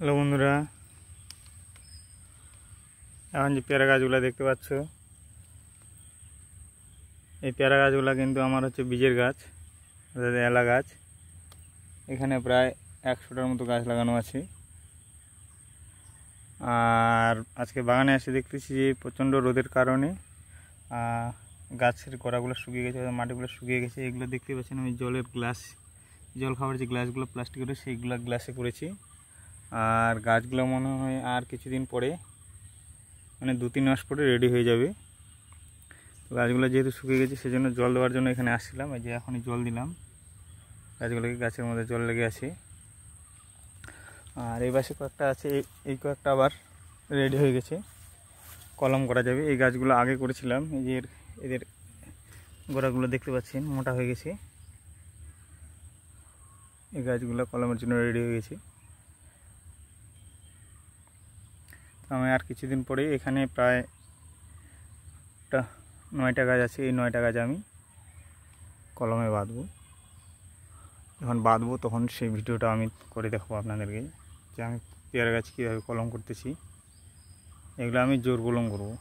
Hello বন্ধুরা, এখন যে পেয়ারা গাছগুলো দেখতে পাচ্ছ, এই পেয়ারা গাছগুলো কিন্তু আমার হচ্ছে বীজের গাছ, অর্থাৎ এলা গাছ। এখানে প্রায় 100টার মতো গাছ লাগানো আছে। আর আজকে বাগানে এসে দেখতেছি যে প্রচণ্ড রোদের কারণে গাছের গোড়াগুলো শুকিয়ে গেছে, মাটিগুলো শুকিয়ে গেছে। এগুলো দেখতে পাচ্ছেন, আমি জলের গ্লাস, জল খাওয়ার যে গ্লাসগুলো প্লাস্টিকের, সেইগুলো গ্লাসে করেছি। আর গাছগুলো মনে হয় আর কিছুদিন পরে, মানে 2-3 মাস পরে রেডি হয়ে যাবে। তো গাছগুলো যেহেতু শুকিয়ে গেছে, সেজন্য জল দেওয়ার জন্য এখানে আসছিলাম। এই যে এখনই জল দিলাম গাছগুলোকে, গাছের মধ্যে জল লেগে আছে। আর এই পাশে কয়েকটা আছে, এই কয়েকটা আবার রেডি হয়ে গেছে, কলম করা যাবে। এই গাছগুলো আগে করেছিলাম, এই যে এদের গোড়াগুলো দেখতে পাচ্ছেন মোটা হয়ে গেছে। এই গাছগুলো কলমের জন্য রেডি হয়ে গেছে। আমি আর কিছুদিন পরে এখানে প্রায় 9টা গাছ আছে, এই 9টা গাছ আমি কলমে বাঁধবো। যখন বাঁধবো তখন সেই ভিডিওটা আমি করে দেখাবো আপনাদেরকে, যে আমি পেয়ারা গাছ কীভাবে কলম করতেছি। এগুলো আমি জোর কলম করবো।